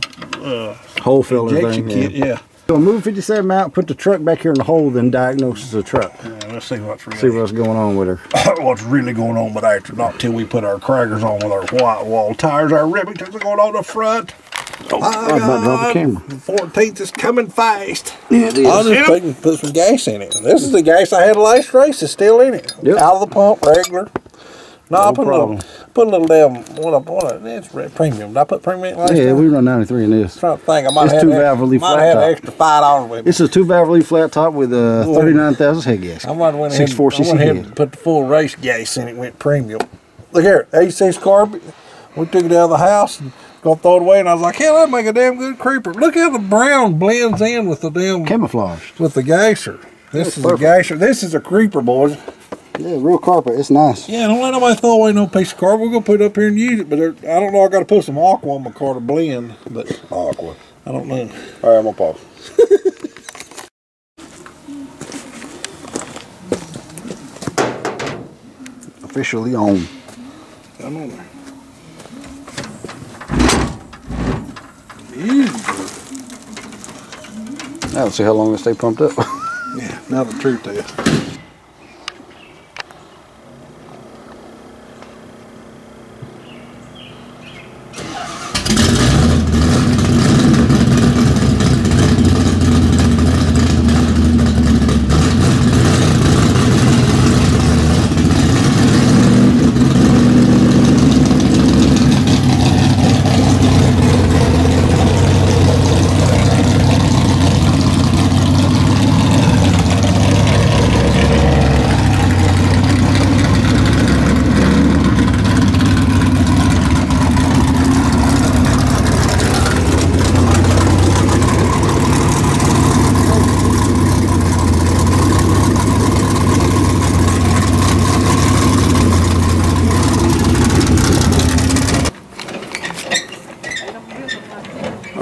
hole filler thing. Kit. Yeah. So move 57 out, put the truck back here in the hole, then diagnose the truck. Yeah, let's see what's going on with her. What's really going on with her? Not till we put our craggers on with our white wall tires. Our Remingtons are going on the front. Oh, I was about to drop the camera. The 14th is coming fast. Yeah, it is. I'll just put some gas in it. This is the gas I had last race. It's still in it. Yep. Out of the pump, regular. No, No problem. Put a little damn it's premium. Did I put premium in last Yeah, time? we run 93 in this. I'm trying to think. I might It's have 2-valve relief might flat have top. extra $5 with me. It's a 2-valve relief flat top with 39,000 head gas. I might have went ahead 64 cc and put the full race gas in it. Went premium. Look here, 86 carpet. We took it out of the house and gonna throw it away, and I was like, hell, that'd make a damn good creeper. Look how the brown blends in with the damn Camouflage. with the gasher. This is perfect. a gasher. This is a creeper, boys. Yeah, real carpet. It's nice. Yeah, don't let nobody throw away no piece of carpet. We're gonna put it up here and use it, but I don't know. I got to put some aqua on my car to blend, but aqua. I don't know. All right, I'm gonna pause. Officially on. Come on there. Now let's see how long they stay pumped up. Yeah, now the truth test.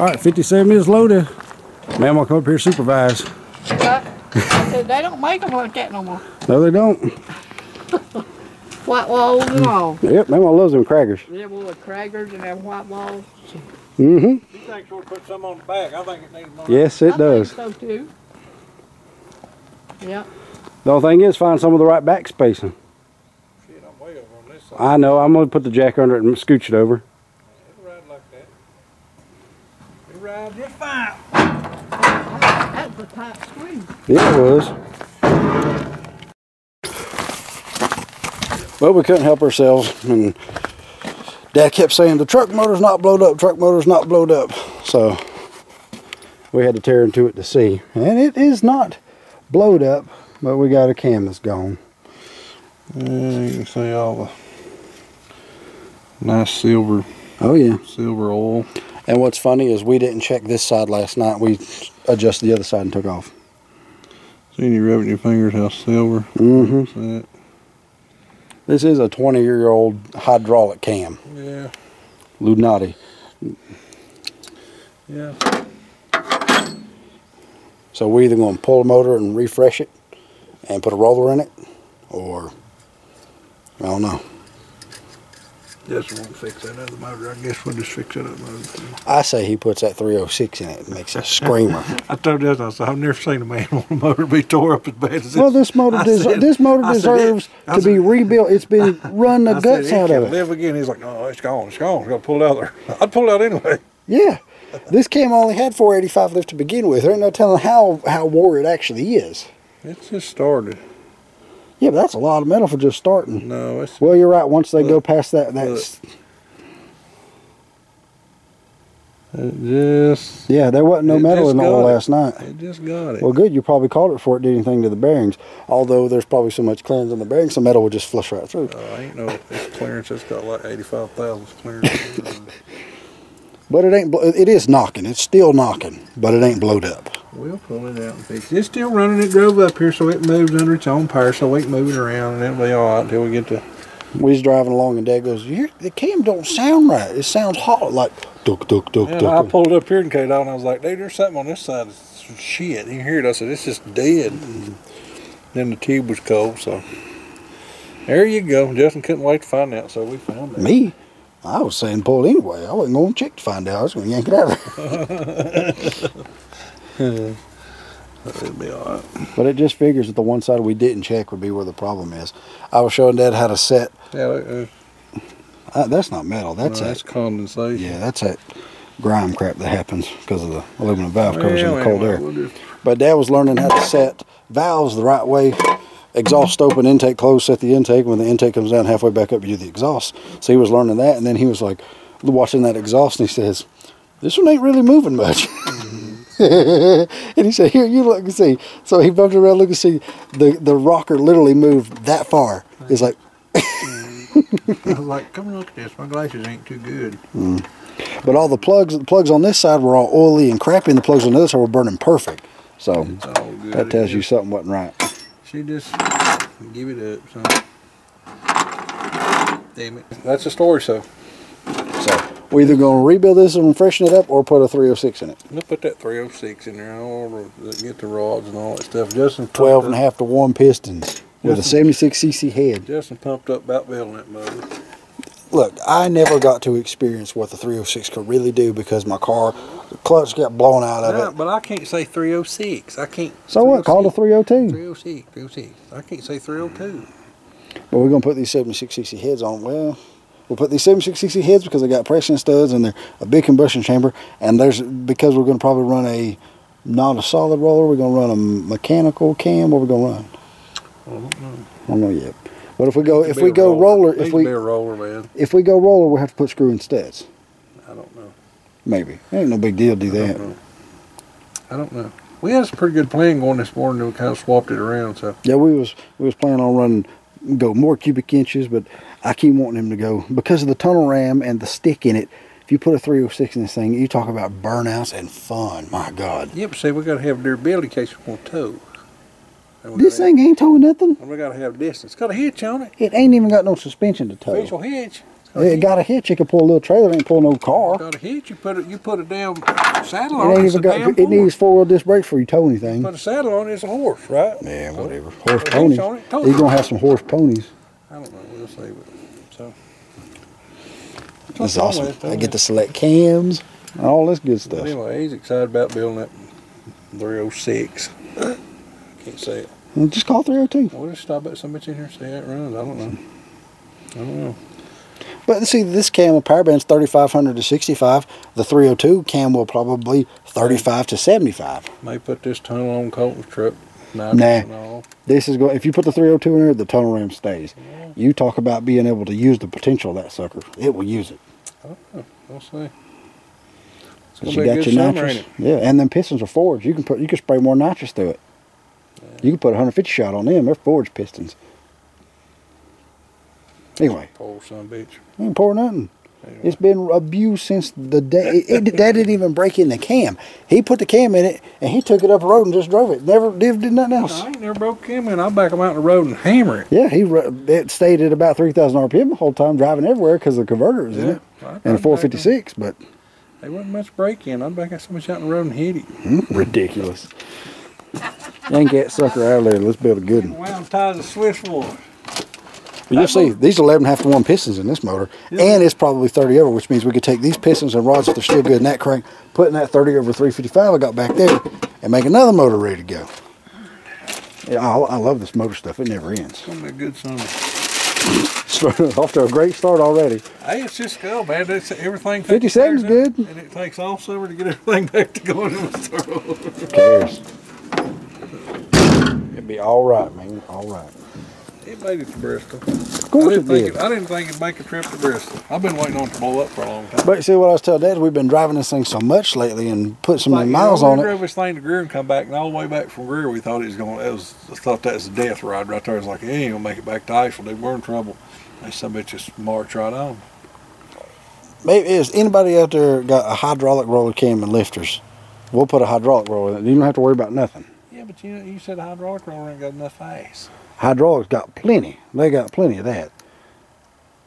right, 57 is loaded. Ma'am, I'll come up here and supervise. I said, they don't make them like that no more. No, they don't. White walls and all. Yep, Mama loves them crackers. Yeah, well, the crackers and them white walls. Mm-hmm. You think we'll put some on the back? I think it needs more. Yes, it does. I think so too. Yep. The only thing is find some of the right back spacing. Shit, I'm way over on this side. I know. I'm going to put the jack under it and scooch it over. It'll ride like that. It'll ride just fine. That was a tight squeeze. Yeah, it was. Well, we couldn't help ourselves, and Dad kept saying the truck motor's not blowed up, truck motor's not blowed up. So we had to tear into it to see, and it is not blowed up, but we got a cam that's gone. Yeah, you can see all the nice silver. Oh yeah, silver oil. And what's funny is we didn't check this side last night. We adjusted the other side and took off. See you rubbing your fingers how silver. Mm-hmm. This is a 20-year-old hydraulic cam. Yeah. Lunati. Yeah. So we're either going to pull the motor and refresh it and put a roller in it, or I don't know. Just won't fix that other motor. I guess we'll just fix that other motor. I say he puts that 306 in it and makes a screamer. I told you that. I said, I've never seen a man want a motor be tore up as bad as this. Well, this motor deserves to be rebuilt. It's been run the guts out of it. Live again. He's like, no, it's gone. It's gone. We've got to pull it out there. I'd pull it out anyway. Yeah. This cam only had 485 left to begin with. There ain't no telling how wore it actually is. It's just started. Yeah, but that's a lot of metal for just starting. No, it's... Well, you're right. Once they go past that's... It just... Yeah, there wasn't no metal in the oil last night. It just got it. Well, good. You probably called it before it did anything to the bearings. Although there's probably so much clearance on the bearings, some metal would just flush right through. Ain't no it's clearance. It's got like 85,000 clearance. But it ain't. It is knocking. It's still knocking, but it ain't blowed up. We'll pull it out and fix it. It's still running. It drove up here, so it moves under its own power, so we can move it around, and it'll be all right until we get to... We was driving along, and Dad goes, the cam don't sound right. It sounds hot, like duk, duk, duk, and duk. I pulled up here and came down, and I was like, dude, there's something on this side. It's shit. You hear it? I said, it's just dead. Then the tube was cold, so... There you go. Justin couldn't wait to find out, so we found it. Me? I was saying pull anyway. I wasn't going to check to find out. I was going to yank it out of there. It'll be all right. But it just figures that the one side we didn't check would be where the problem is. I was showing Dad how to set. Yeah, that's not metal. That's condensation. Yeah, that's that grime crap that happens because of the aluminum valve covers in the cold air. But Dad was learning how to set valves the right way. Exhaust open, intake closed, set the intake. When the intake comes down halfway back up, you do the exhaust. So he was learning that, and then he was like watching that exhaust, and he says, this one ain't really moving much. And he said, here, you look and see. So he bumped around, look and see. The rocker literally moved that far. It's like... I was like, come look at this. My glasses ain't too good. But all the plugs on this side were all oily and crappy, and the plugs on the other side were burning perfect. So that tells you something wasn't right. She just give it up. So. Damn it. That's the story, so. We're either going to rebuild this and freshen it up or put a 306 in it. We'll put that 306 in there. I'll get the rods and all that stuff. Justin 12.5 to 1 pistons with a 76cc head. Justin pumped up about building that motor. Look, I never got to experience what the 306 could really do because my car, the clutch got blown out of it. But I can't say 306. I can't. So what? Call it a 302. 306. I can't say 302. But we're going to put these 76cc heads on. Well, we'll put these 76cc heads because they got pressing studs and they're a big combustion chamber. And because we're going to probably run not a solid roller, we're going to run a mechanical cam. What are we going to run? I don't know. I don't know yet. But if we go roller, if we go roller, we'll have to put screw in studs. I don't know. Maybe. It ain't no big deal to do that. I don't know. We had a pretty good plan going this morning, and we kind of swapped it around. So yeah, we was planning on go more cubic inches, but I keep wanting him to go because of the tunnel ram and the stick in it. If you put a 306 in this thing, you talk about burnouts and fun. My God. Yeah, but see, we got to have durability in case we want to tow. This thing ain't towing nothing. And we got to have distance. It's got a hitch on it. It ain't even got no suspension to tow. Official hitch. It's It got a hitch. You can pull a little trailer. It ain't pull no car. Got a hitch. You put a damn saddle on it. It needs 4-wheel disc brakes before you tow anything. Put a saddle on it. It's a horse, right? Yeah, whatever. Horse ponies. You're gonna have some horse ponies. I don't know. We'll see. But, so. That's awesome. I get to select cams. All this good stuff. But anyway, he's excited about building that 306. Can't say it. Well, just call 302. We'll just stop at somebody in here and see how it runs. I don't know. But see, this cam with power band's 3,500 to 65. The 302 cam will probably 35 to 75. May put this tunnel on Colton's truck. Nah. This is going. If you put the 302 in there, the tunnel ram stays. Yeah. You talk about being able to use the potential of that sucker. It will use it. Oh, we'll see. You got your nitrous. Yeah, and them pistons are forged. You can spray more nitrous through it. Yeah. You can put 150 shot on them. They're forged pistons. Anyway. Poor son of a bitch. Ain't pour nothing. Anyway. It's been abused since the day. That didn't even break in the cam. He put the cam in it, and he took it up the road and just drove it. Never did nothing else. I ain't never broke the cam in. I'll back him out on the road and hammer it. Yeah, it stayed at about 3,000 RPM the whole time, driving everywhere because the converter was in it. And a 456, but... There wasn't much break in. I'd back out so much out on the road and hit it. Ridiculous. Yank that sucker out of there. Let's build a good one. Wound ties of Swiss board. You'll see, these are 11.5 to 1 pistons in this motor, and it's probably 30 over, which means we could take these pistons and rods if they're still good in that crank, put in that 30 over 355 I got back there, and make another motor ready to go. Yeah, I love this motor stuff. It never ends. It's going to be a good summer. Off to a great start already. Hey, it's just go, man. It's everything. 57's good. And it takes all summer to get everything back to going in the throw. Who cares? It'd be all right, man. All right. It made it to Bristol. Of course it did. I didn't think it'd make a trip to Bristol. I've been waiting on it to blow up for a long time. But see, what I was telling Dad, we've been driving this thing so much lately and put so many miles on it. We drove this thing to Greer and come back, and all the way back from Greer, we thought it was going. I thought that was a death ride right there. It was like, ain't gonna make it back to Asheville. They were in trouble. They some bitch just march right on. Maybe is anybody out there got a hydraulic roller cam and lifters? We'll put a hydraulic roller in it. You don't have to worry about nothing. Yeah, but you said a hydraulic roller ain't got enough ass. Hydraulics got plenty. They got plenty of that.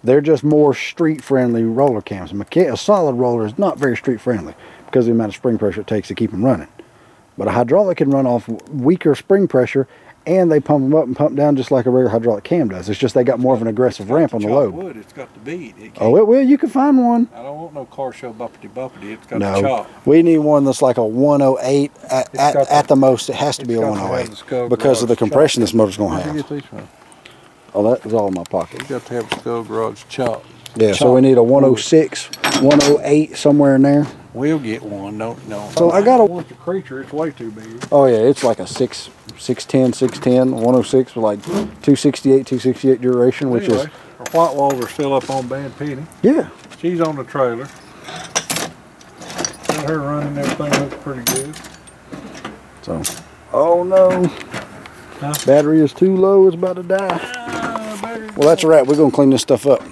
They're just more street-friendly roller cams. A solid roller is not very street-friendly because of the amount of spring pressure it takes to keep them running. But a hydraulic can run off weaker spring pressure, and they pump them up and pump down just like a regular hydraulic cam does. It's just they got more of an aggressive ramp on the load. Wood. It's got the bead. Oh, it will. You can find one. I don't want no car show bumpity. It's got the chop. We need one that's like a 108 at the most. It has to be a 108 because of the compression this motor's going to have. Get these from? Oh, that was all in my pocket. You got to have the skull garage chop. Yeah, so we need a 106, 108 somewhere in there. We'll get one. No. So I got a creature. It's way too big. Oh yeah, it's like a 610, 106 with like 268 duration, which anyway, is. Our white walls are still up on Band Penny. Yeah. She's on the trailer. Got her running. Everything looks pretty good. So, oh no, battery is too low. It's about to die. Well, that's all right. We're gonna clean this stuff up.